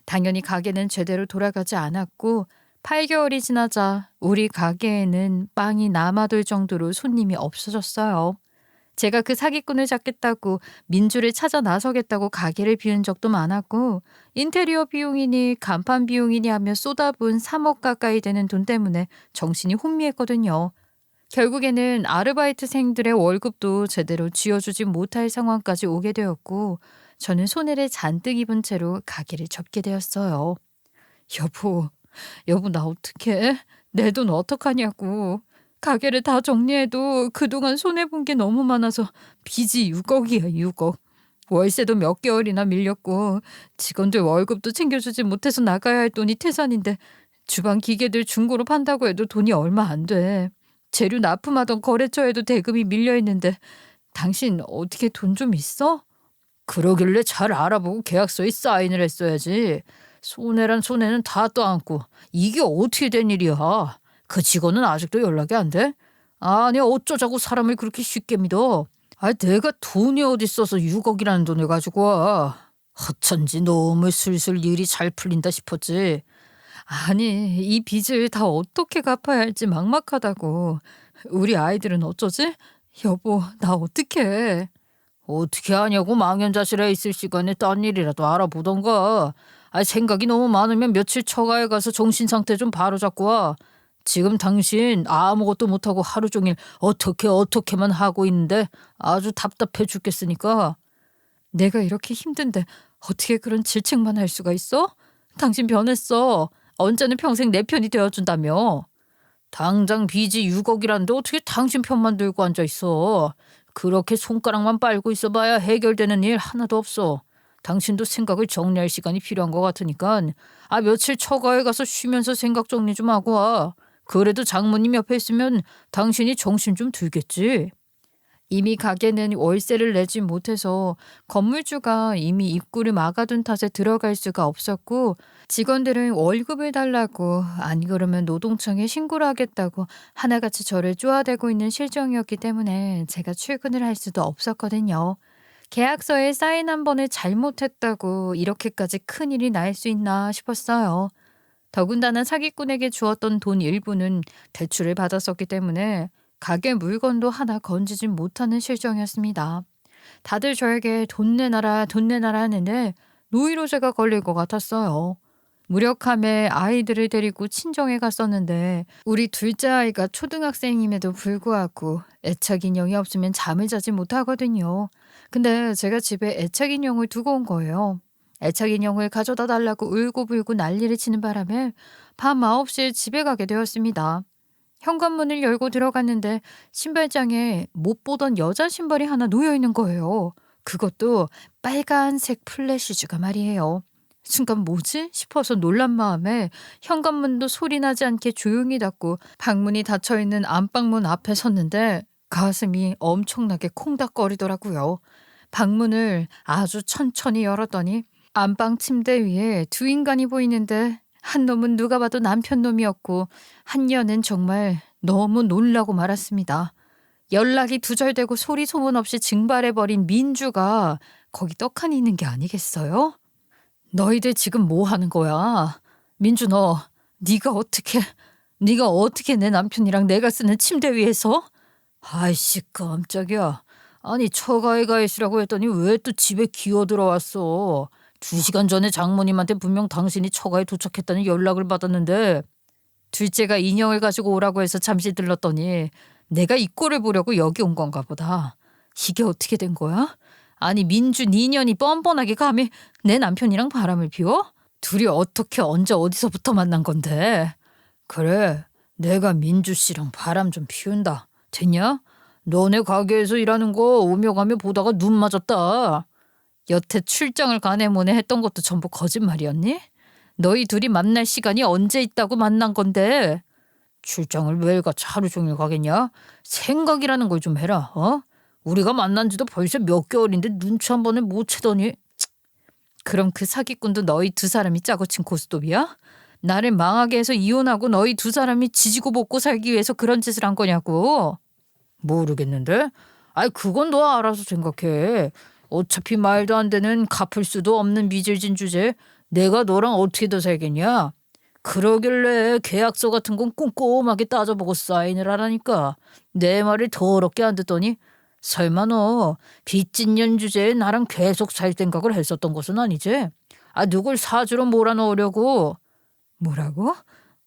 당연히 가게는 제대로 돌아가지 않았고 8개월이 지나자 우리 가게에는 빵이 남아돌 정도로 손님이 없어졌어요. 제가 그 사기꾼을 잡겠다고 민주를 찾아 나서겠다고 가게를 비운 적도 많았고 인테리어 비용이니 간판 비용이니 하며 쏟아부은 3억 가까이 되는 돈 때문에 정신이 혼미했거든요. 결국에는 아르바이트생들의 월급도 제대로 쥐어주지 못할 상황까지 오게 되었고 저는 손해를 잔뜩 입은 채로 가게를 접게 되었어요. 여보 나 어떡해? 내 돈 어떡하냐고. 가게를 다 정리해도 그동안 손해본 게 너무 많아서 빚이 6억이야 6억. 월세도 몇 개월이나 밀렸고 직원들 월급도 챙겨주지 못해서 나가야 할 돈이 태산인데 주방 기계들 중고로 판다고 해도 돈이 얼마 안 돼. 재료 납품하던 거래처에도 대금이 밀려있는데 당신 어떻게 돈 좀 있어? 그러길래 잘 알아보고 계약서에 사인을 했어야지. 손해란 손해는 다 떠안고 이게 어떻게 된 일이야. 그 직원은 아직도 연락이 안 돼? 아니 어쩌자고 사람을 그렇게 쉽게 믿어. 내가 돈이 어디 있어서 6억이라는 돈을 가지고 와. 어쩐지 너무 슬슬 일이 잘 풀린다 싶었지. 아니 이 빚을 다 어떻게 갚아야 할지 막막하다고. 우리 아이들은 어쩌지? 여보 나 어떡해. 어떻게 하냐고 망연자실해 있을 시간에 딴 일이라도 알아보던가. 생각이 너무 많으면 며칠 처가에 가서 정신상태 좀 바로잡고 와. 지금 당신 아무것도 못하고 하루 종일 어떻게만 하고 있는데 아주 답답해 죽겠으니까. 내가 이렇게 힘든데 어떻게 그런 질책만 할 수가 있어? 당신 변했어. 언제는 평생 내 편이 되어준다며. 당장 빚이 6억이란데 어떻게 당신 편만 들고 앉아있어. 그렇게 손가락만 빨고 있어봐야 해결되는 일 하나도 없어. 당신도 생각을 정리할 시간이 필요한 것 같으니까 며칠 처가에 가서 쉬면서 생각 정리 좀 하고 와. 그래도 장모님 옆에 있으면 당신이 정신 좀 들겠지. 이미 가게는 월세를 내지 못해서 건물주가 이미 입구를 막아둔 탓에 들어갈 수가 없었고 직원들은 월급을 달라고 안 그러면 노동청에 신고를 하겠다고 하나같이 저를 쪼아대고 있는 실정이었기 때문에 제가 출근을 할 수도 없었거든요. 계약서에 사인 한 번을 잘못했다고 이렇게까지 큰일이 날 수 있나 싶었어요. 더군다나 사기꾼에게 주었던 돈 일부는 대출을 받았었기 때문에 가게 물건도 하나 건지진 못하는 실정이었습니다. 다들 저에게 돈 내놔라, 돈 내놔라 하는데 노이로제가 걸릴 것 같았어요. 무력함에 아이들을 데리고 친정에 갔었는데 우리 둘째 아이가 초등학생임에도 불구하고 애착 인형이 없으면 잠을 자지 못하거든요. 근데 제가 집에 애착 인형을 두고 온 거예요. 애착 인형을 가져다 달라고 울고불고 난리를 치는 바람에 밤 9시에 집에 가게 되었습니다. 현관문을 열고 들어갔는데 신발장에 못 보던 여자 신발이 하나 놓여 있는 거예요. 그것도 빨간색 플랫 슈즈가 말이에요. 순간 뭐지? 싶어서 놀란 마음에 현관문도 소리 나지 않게 조용히 닫고 방문이 닫혀있는 안방문 앞에 섰는데 가슴이 엄청나게 콩닥거리더라고요. 방문을 아주 천천히 열었더니 안방 침대 위에 두 인간이 보이는데 한 놈은 누가 봐도 남편 놈이었고 한 년은 정말 너무 놀라고 말았습니다. 연락이 두절되고 소리 소문 없이 증발해버린 민주가 거기 떡하니 있는 게 아니겠어요? 너희들 지금 뭐 하는 거야? 민주 네가 어떻게 내 남편이랑 내가 쓰는 침대 위에서? 아이씨 깜짝이야. 아니 처가에 있으라고 했더니 왜 또 집에 기어 들어왔어? 2시간 전에 장모님한테 분명 당신이 처가에 도착했다는 연락을 받았는데 둘째가 인형을 가지고 오라고 해서 잠시 들렀더니 내가 이 꼴을 보려고 여기 온 건가 보다. 이게 어떻게 된 거야? 아니 민주 니년이 뻔뻔하게 감히 내 남편이랑 바람을 피워? 둘이 어떻게 언제 어디서부터 만난 건데? 그래 내가 민주 씨랑 바람 좀 피운다. 됐냐? 너네 가게에서 일하는 거 오며 가며 보다가 눈 맞았다. 여태 출장을 가네 뭐네 했던 것도 전부 거짓말이었니? 너희 둘이 만날 시간이 언제 있다고 만난 건데? 출장을 매일 같이 하루 종일 가겠냐? 생각이라는 걸 좀 해라. 우리가 만난 지도 벌써 몇 개월인데 눈치 한 번을 못 채더니. 그럼 그 사기꾼도 너희 두 사람이 짜고 친 고스톱이야? 나를 망하게 해서 이혼하고 너희 두 사람이 지지고 볶고 살기 위해서 그런 짓을 한 거냐고? 모르겠는데? 아이 그건 너 알아서 생각해. 어차피 말도 안 되는 갚을 수도 없는 미질진 주제 내가 너랑 어떻게 더 살겠냐? 그러길래 계약서 같은 건 꼼꼼하게 따져보고 사인을 하라니까. 내 말을 더럽게 안 듣더니 설마 너 빚짓년 주제에 나랑 계속 살 생각을 했었던 것은 아니지? 누굴 사주로 몰아넣으려고. 뭐라고?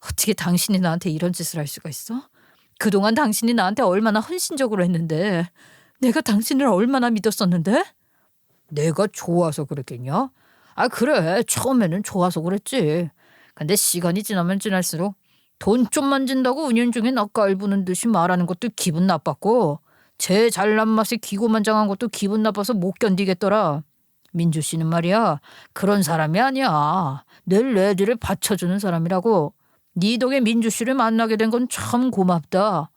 어떻게 당신이 나한테 이런 짓을 할 수가 있어? 그동안 당신이 나한테 얼마나 헌신적으로 했는데 내가 당신을 얼마나 믿었었는데? 내가 좋아서 그랬겠냐? 그래 처음에는 좋아서 그랬지. 근데 시간이 지나면 지날수록 돈 좀 만진다고 은연중에 낯가을 부는 듯이 말하는 것도 기분 나빴고 제 잘난 맛에 기고만장한 것도 기분 나빠서 못 견디겠더라. 민주 씨는 말이야 그런 사람이 아니야. 늘 내 뒤를 받쳐주는 사람이라고. 네 덕에 민주 씨를 만나게 된 건 참 고맙다.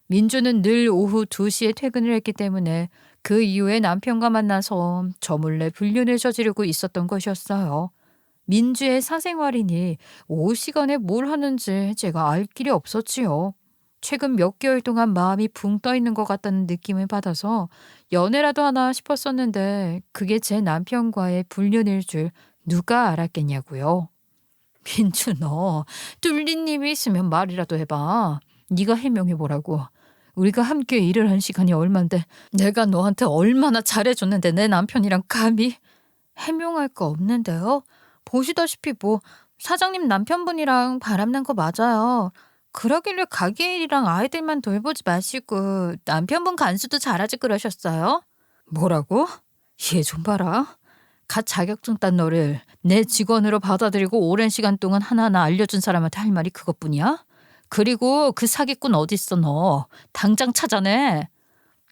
민주는 늘 오후 2시에 퇴근을 했기 때문에 그 이후에 남편과 만나서 저 몰래 불륜을 저지르고 있었던 것이었어요. 민주의 사생활이니 오후 시간에 뭘 하는지 제가 알 길이 없었지요. 최근 몇 개월 동안 마음이 붕 떠 있는 것 같다는 느낌을 받아서 연애라도 하나 싶었었는데 그게 제 남편과의 불륜일 줄 누가 알았겠냐고요. 민주 너 뚫린 님이 있으면 말이라도 해봐. 네가 해명해보라고. 우리가 함께 일을 한 시간이 얼만데 내가 너한테 얼마나 잘해줬는데 내 남편이랑 감히. 해명할 거 없는데요. 보시다시피 사장님 남편분이랑 바람난 거 맞아요. 그러길래 가게 일이랑 아이들만 돌보지 마시고 남편분 간수도 잘하지 그러셨어요? 뭐라고? 얘 좀 봐라. 갓 자격증 딴 너를 내 직원으로 받아들이고 오랜 시간 동안 하나하나 알려준 사람한테 할 말이 그것뿐이야? 그리고 그 사기꾼 어딨어 너. 당장 찾아내.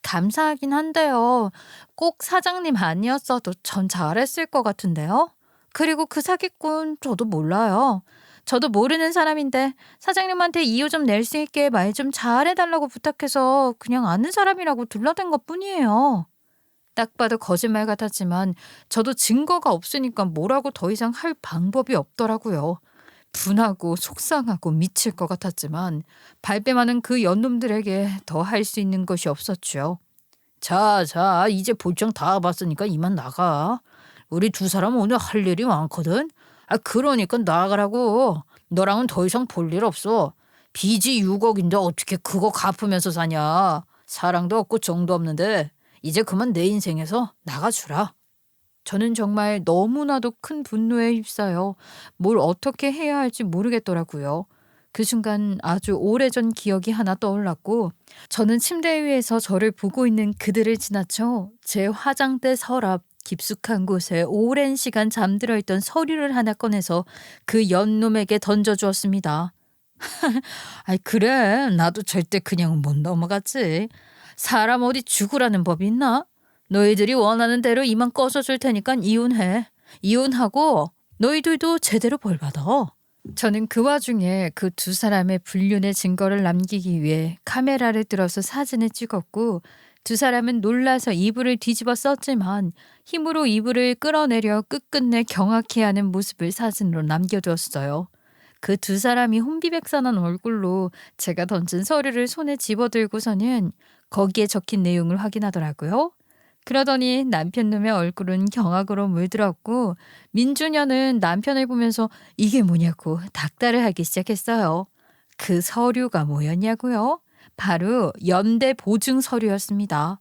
감사하긴 한데요. 꼭 사장님 아니었어도 전 잘했을 것 같은데요. 그리고 그 사기꾼 저도 몰라요. 저도 모르는 사람인데 사장님한테 이유 좀 낼 수 있게 말 좀 잘해달라고 부탁해서 그냥 아는 사람이라고 둘러댄 것뿐이에요. 딱 봐도 거짓말 같았지만 저도 증거가 없으니까 뭐라고 더 이상 할 방법이 없더라고요. 분하고 속상하고 미칠 것 같았지만 발뺌하는 그 연놈들에게 더 할 수 있는 것이 없었죠. 자, 이제 볼장 다 봤으니까 이만 나가. 우리 두 사람 오늘 할 일이 많거든. 그러니까 나가라고. 너랑은 더 이상 볼 일 없어. 빚이 6억인데 어떻게 그거 갚으면서 사냐. 사랑도 없고 정도 없는데 이제 그만 내 인생에서 나가주라. 저는 정말 너무나도 큰 분노에 휩싸여 뭘 어떻게 해야 할지 모르겠더라고요. 그 순간 아주 오래전 기억이 하나 떠올랐고 저는 침대 위에서 저를 보고 있는 그들을 지나쳐 제 화장대 서랍 깊숙한 곳에 오랜 시간 잠들어 있던 서류를 하나 꺼내서 그 연놈에게 던져주었습니다. 아이 그래 나도 절대 그냥 못 넘어갔지. 사람 어디 죽으라는 법이 있나? 너희들이 원하는 대로 이만 꺼져줄 테니까 이혼해. 이혼하고 너희들도 제대로 벌 받아. 저는 그 와중에 그 두 사람의 불륜의 증거를 남기기 위해 카메라를 들어서 사진을 찍었고 두 사람은 놀라서 이불을 뒤집어 썼지만 힘으로 이불을 끌어내려 끝끝내 경악해 하는 모습을 사진으로 남겨두었어요. 그 두 사람이 혼비백산한 얼굴로 제가 던진 서류를 손에 집어들고서는 거기에 적힌 내용을 확인하더라고요. 그러더니 남편놈의 얼굴은 경악으로 물들었고 민주녀는 남편을 보면서 이게 뭐냐고 닥달을 하기 시작했어요. 그 서류가 뭐였냐고요? 바로 연대 보증 서류였습니다.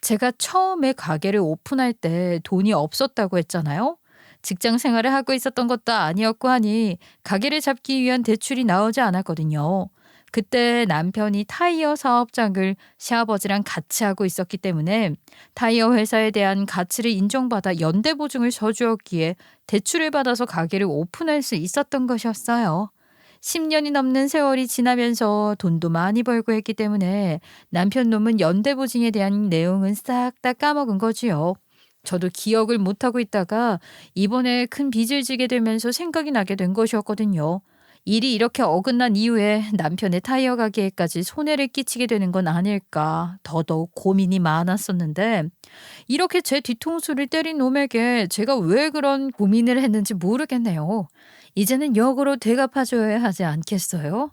제가 처음에 가게를 오픈할 때 돈이 없었다고 했잖아요. 직장 생활을 하고 있었던 것도 아니었고 하니 가게를 잡기 위한 대출이 나오지 않았거든요. 그때 남편이 타이어 사업장을 시아버지랑 같이 하고 있었기 때문에 타이어 회사에 대한 가치를 인정받아 연대 보증을 서주었기에 대출을 받아서 가게를 오픈할 수 있었던 것이었어요. 10년이 넘는 세월이 지나면서 돈도 많이 벌고 했기 때문에 남편 놈은 연대 보증에 대한 내용은 싹 다 까먹은 거지요. 저도 기억을 못하고 있다가 이번에 큰 빚을 지게 되면서 생각이 나게 된 것이었거든요. 일이 이렇게 어긋난 이후에 남편의 타이어 가게에까지 손해를 끼치게 되는 건 아닐까 더더욱 고민이 많았었는데 이렇게 제 뒤통수를 때린 놈에게 제가 왜 그런 고민을 했는지 모르겠네요. 이제는 역으로 대갚아줘야 하지 않겠어요?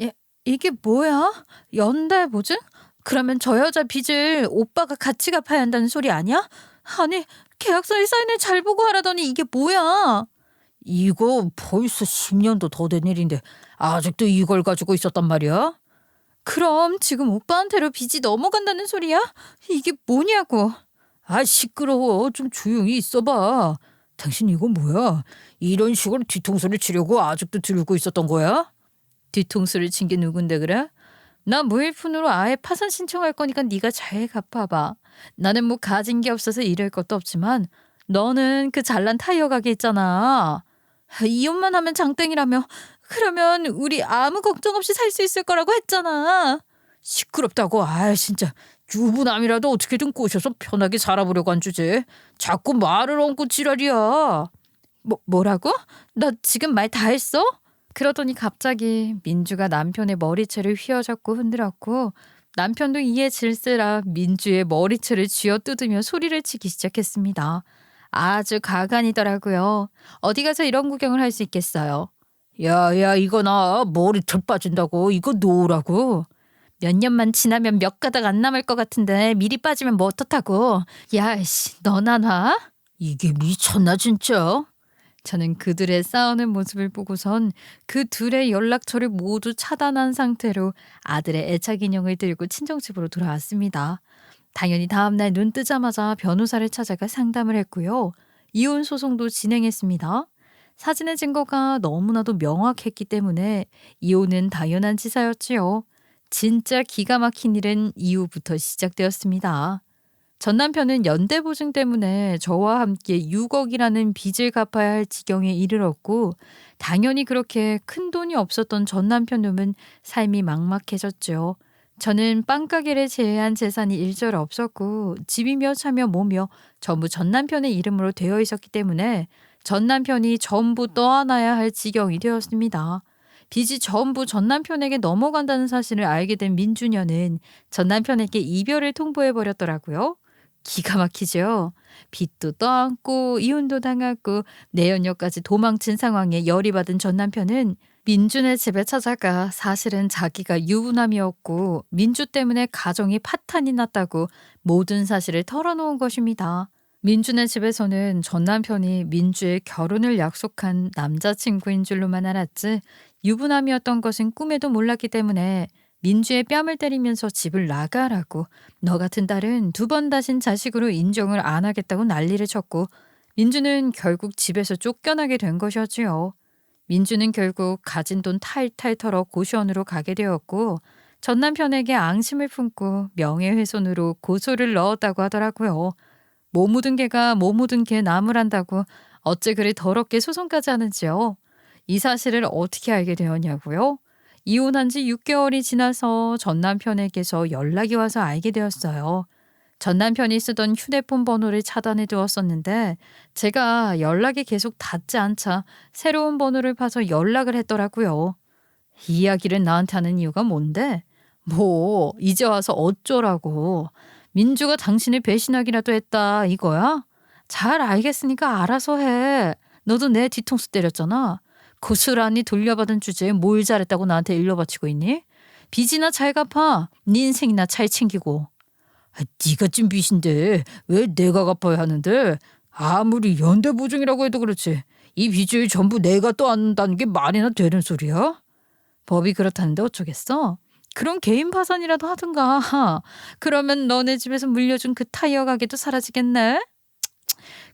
예, 이게 뭐야? 연대 보증? 그러면 저 여자 빚을 오빠가 같이 갚아야 한다는 소리 아니야? 아니 계약서에 사인을 잘 보고 하라더니 이게 뭐야? 이거 벌써 10년도 더 된 일인데 아직도 이걸 가지고 있었단 말이야? 그럼 지금 오빠한테로 빚이 넘어간다는 소리야? 이게 뭐냐고. 아 시끄러워. 좀 조용히 있어봐. 당신 이거 뭐야? 이런 식으로 뒤통수를 치려고 아직도 들고 있었던 거야? 뒤통수를 친 게 누군데 그래? 나 무일푼으로 아예 파산 신청할 거니까 네가 잘 갚아봐. 나는 뭐 가진 게 없어서 이럴 것도 없지만 너는 그 잘난 타이어 가게 있잖아. 이혼만 하면 장땡이라며. 그러면 우리 아무 걱정 없이 살 수 있을 거라고 했잖아. 시끄럽다고. 아 진짜 유부남이라도 어떻게든 꼬셔서 편하게 살아보려고 한 주제. 자꾸 말을 얹고 지랄이야. 뭐라고? 나 지금 말 다 했어? 그러더니 갑자기 민주가 남편의 머리채를 휘어잡고 흔들었고 남편도 이에 질세라 민주의 머리채를 쥐어뜯으며 소리를 치기 시작했습니다. 아주 가관이더라고요. 어디 가서 이런 구경을 할 수 있겠어요. 야야 이거 나 머리털 빠진다고 이거 놓으라고. 몇 년만 지나면 몇 가닥 안 남을 것 같은데 미리 빠지면 뭐 어떡하고. 야씨 너나 놔? 이게 미쳤나 진짜. 저는 그들의 싸우는 모습을 보고선 그 둘의 연락처를 모두 차단한 상태로 아들의 애착 인형을 들고 친정집으로 돌아왔습니다. 당연히 다음날 눈 뜨자마자 변호사를 찾아가 상담을 했고요. 이혼 소송도 진행했습니다. 사진의 증거가 너무나도 명확했기 때문에 이혼은 당연한 지사였지요. 진짜 기가 막힌 일은 이후부터 시작되었습니다. 전 남편은 연대보증 때문에 저와 함께 6억이라는 빚을 갚아야 할 지경에 이르렀고 당연히 그렇게 큰 돈이 없었던 전 남편 놈은 삶이 막막해졌죠. 저는 빵가게를 제외한 재산이 일절 없었고 집이며 차며 뭐며 전부 전 남편의 이름으로 되어 있었기 때문에 전 남편이 전부 떠안아야 할 지경이 되었습니다. 빚이 전부 전 남편에게 넘어간다는 사실을 알게 된 민주녀는 전 남편에게 이별을 통보해 버렸더라고요. 기가 막히죠. 빚도 떠안고 이혼도 당하고 내연녀까지 도망친 상황에 열이 받은 전 남편은 민준의 집에 찾아가 사실은 자기가 유부남이었고 민주 때문에 가정이 파탄이 났다고 모든 사실을 털어놓은 것입니다. 민준의 집에서는 전 남편이 민주의 결혼을 약속한 남자친구인 줄로만 알았지 유부남이었던 것은 꿈에도 몰랐기 때문에 민주의 뺨을 때리면서 집을 나가라고, 너 같은 딸은 2번 다신 자식으로 인정을 안 하겠다고 난리를 쳤고, 민주는 결국 집에서 쫓겨나게 된 것이었지요. 민주는 결국 가진 돈 탈탈 털어 고시원으로 가게 되었고, 전 남편에게 앙심을 품고 명예훼손으로 고소를 넣었다고 하더라고요. 못 묻은 개가 못 묻은 개 나무란다고 어째 그리 더럽게 소송까지 하는지요. 이 사실을 어떻게 알게 되었냐고요? 이혼한 지 6개월이 지나서 전 남편에게서 연락이 와서 알게 되었어요. 전 남편이 쓰던 휴대폰 번호를 차단해 두었었는데 제가 연락이 계속 닿지 않자 새로운 번호를 봐서 연락을 했더라고요. 이 이야기를 나한테 하는 이유가 뭔데? 뭐 이제 와서 어쩌라고. 민주가 당신을 배신하기라도 했다 이거야? 잘 알겠으니까 알아서 해. 너도 내 뒤통수 때렸잖아. 고스란히 돌려받은 주제에 뭘 잘했다고 나한테 일러바치고 있니? 빚이나 잘 갚아. 네 인생이나 잘 챙기고. 네가 찐 빚인데 왜 내가 갚아야 하는데? 아무리 연대보증이라고 해도 그렇지. 이 빚을 전부 내가 떠안는다는 게 말이나 되는 소리야? 법이 그렇다는데 어쩌겠어? 그럼 개인 파산이라도 하든가. 그러면 너네 집에서 물려준 그 타이어 가게도 사라지겠네?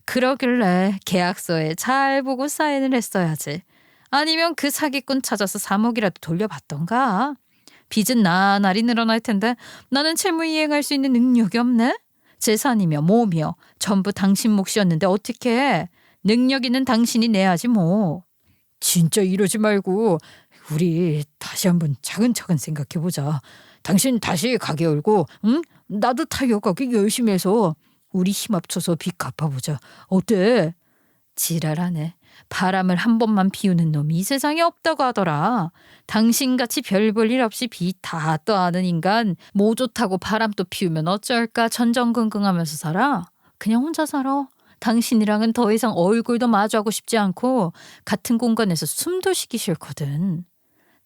그러길래 계약서에 잘 보고 사인을 했어야지. 아니면 그 사기꾼 찾아서 3억이라도 돌려받던가. 빚은 나날이 늘어날 텐데 나는 채무 이행할 수 있는 능력이 없네. 재산이며 뭐며 전부 당신 몫이었는데 어떻게 해. 능력 있는 당신이 내야지 뭐. 진짜 이러지 말고 우리 다시 한번 차근차근 생각해보자. 당신 다시 가게 열고 응? 나도 타이어 가게 열심히 해서 우리 힘 합쳐서 빚 갚아보자. 어때? 지랄하네. 바람을 한 번만 피우는 놈이 이 세상에 없다고 하더라. 당신같이 별 볼 일 없이 빚 다 떠안은 인간 뭐 좋다고 바람 또 피우면 어쩔까 전전긍긍하면서 살아. 그냥 혼자 살아. 당신이랑은 더 이상 얼굴도 마주하고 싶지 않고 같은 공간에서 숨도 쉬기 싫거든.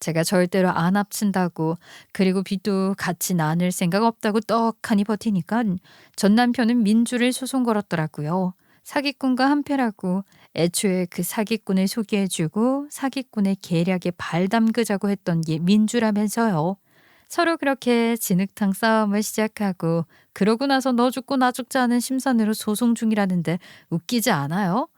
제가 절대로 안 합친다고 그리고 빚도 같이 나눌 생각 없다고 떡하니 버티니까 전 남편은 민주를 소송 걸었더라고요. 사기꾼과 한패라고 애초에 그 사기꾼을 소개해주고 사기꾼의 계략에 발 담그자고 했던 게 민주라면서요. 서로 그렇게 진흙탕 싸움을 시작하고 그러고 나서 너 죽고 나 죽자 하는 심산으로 소송 중이라는데 웃기지 않아요?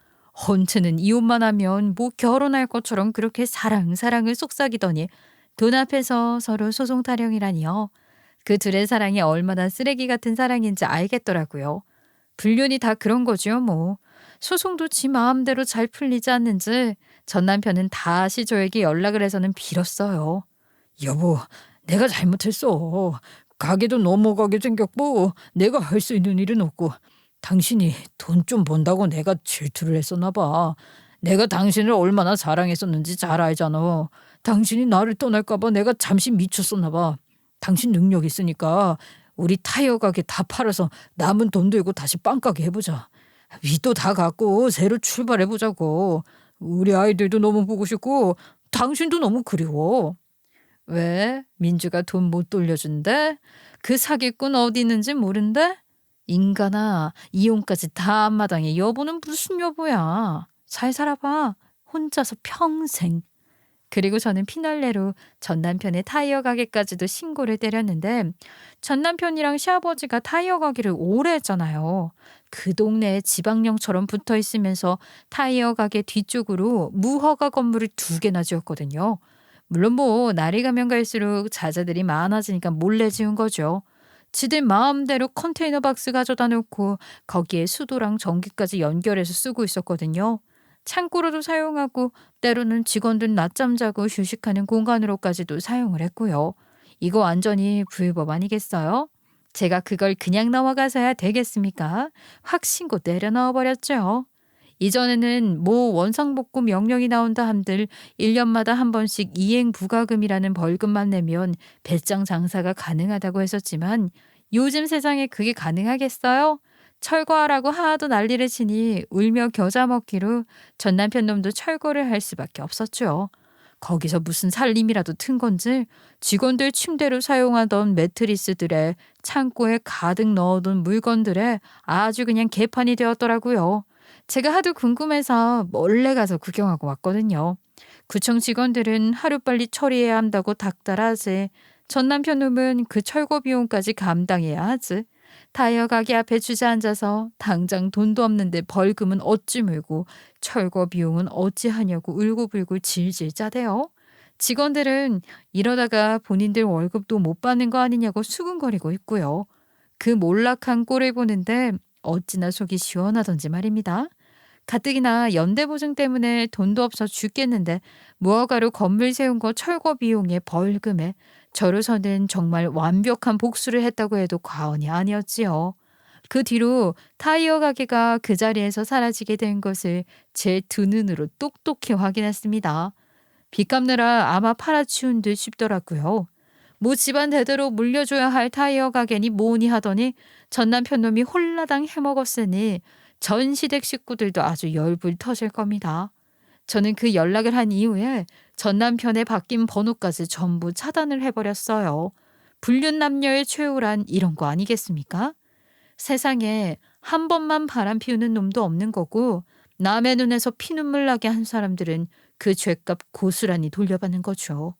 헌체는 이혼만 하면 뭐 결혼할 것처럼 그렇게 사랑을 속삭이더니 돈 앞에서 서로 소송 타령이라니요. 그 둘의 사랑이 얼마나 쓰레기 같은 사랑인지 알겠더라고요. 불륜이 다 그런 거지요 뭐. 소송도 지 마음대로 잘 풀리지 않는지 전 남편은 다시 저에게 연락을 해서는 빌었어요. 여보, 내가 잘못했어. 가게도 넘어가게 생겼고 내가 할 수 있는 일은 없고 당신이 돈 좀 번다고 내가 질투를 했었나 봐. 내가 당신을 얼마나 사랑했었는지 잘 알잖아. 당신이 나를 떠날까 봐 내가 잠시 미쳤었나 봐. 당신 능력 있으니까 우리 타이어 가게 다 팔아서 남은 돈 들고 다시 빵 가게 해보자. 빚도 다 갚고 새로 출발해보자고. 우리 아이들도 너무 보고 싶고 당신도 너무 그리워. 왜? 민주가 돈 못 돌려준대? 그 사기꾼 어디 있는지 모른대? 인간아, 이혼까지 다 앞마당에 여보는 무슨 여보야. 잘 살아봐. 혼자서 평생. 그리고 저는 피날레로 전 남편의 타이어 가게까지도 신고를 때렸는데 전 남편이랑 시아버지가 타이어 가게를 오래 했잖아요. 그 동네에 지방령처럼 붙어 있으면서 타이어 가게 뒤쪽으로 무허가 건물을 2개나 지었거든요. 물론 뭐 날이 가면 갈수록 자자들이 많아지니까 몰래 지은 거죠. 지들 마음대로 컨테이너 박스 가져다 놓고 거기에 수도랑 전기까지 연결해서 쓰고 있었거든요. 창고로도 사용하고 때로는 직원들 낮잠 자고 휴식하는 공간으로까지도 사용을 했고요. 이거 완전히 불법 아니겠어요? 제가 그걸 그냥 넘어가서야 되겠습니까? 확 신고 때려 넣어버렸죠. 이전에는 뭐 원상복구 명령이 나온다 한들 1년마다 한 번씩 이행 부과금이라는 벌금만 내면 배짱 장사가 가능하다고 했었지만 요즘 세상에 그게 가능하겠어요? 철거하라고 하도 난리를 치니 울며 겨자 먹기로 전 남편 놈도 철거를 할 수밖에 없었죠. 거기서 무슨 살림이라도 튼 건지 직원들 침대로 사용하던 매트리스들에 창고에 가득 넣어둔 물건들에 아주 그냥 개판이 되었더라고요. 제가 하도 궁금해서 몰래 가서 구경하고 왔거든요. 구청 직원들은 하루빨리 처리해야 한다고 닥달하지 전 남편 놈은 그 철거 비용까지 감당해야 하지. 타이어 가게 앞에 주저앉아서 당장 돈도 없는데 벌금은 어찌 물고 철거 비용은 어찌 하냐고 울고불고 질질 짜대요. 직원들은 이러다가 본인들 월급도 못 받는 거 아니냐고 수군거리고 있고요. 그 몰락한 꼴을 보는데 어찌나 속이 시원하던지 말입니다. 가뜩이나 연대보증 때문에 돈도 없어 죽겠는데 무허가로 건물 세운 거 철거 비용에 벌금에 저로서는 정말 완벽한 복수를 했다고 해도 과언이 아니었지요. 그 뒤로 타이어 가게가 그 자리에서 사라지게 된 것을 제 두 눈으로 똑똑히 확인했습니다. 빚 갚느라 아마 팔아치운 듯 싶더라고요. 뭐 집안 대대로 물려줘야 할 타이어 가게니 뭐니 하더니 전 남편 놈이 홀라당 해먹었으니 전 시댁 식구들도 아주 열불 터질 겁니다. 저는 그 연락을 한 이후에 전 남편의 바뀐 번호까지 전부 차단을 해버렸어요. 불륜 남녀의 최후란 이런 거 아니겠습니까? 세상에 한 번만 바람 피우는 놈도 없는 거고 남의 눈에서 피눈물 나게 한 사람들은 그 죄값 고스란히 돌려받는 거죠.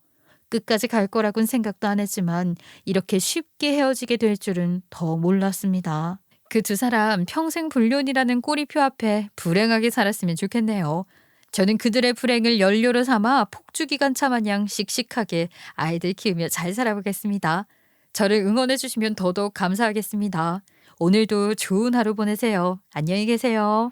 끝까지 갈 거라고는 생각도 안 했지만 이렇게 쉽게 헤어지게 될 줄은 더 몰랐습니다. 그 두 사람 평생 불륜이라는 꼬리표 앞에 불행하게 살았으면 좋겠네요. 저는 그들의 불행을 연료로 삼아 폭주기관차 마냥 씩씩하게 아이들 키우며 잘 살아보겠습니다. 저를 응원해 주시면 더더욱 감사하겠습니다. 오늘도 좋은 하루 보내세요. 안녕히 계세요.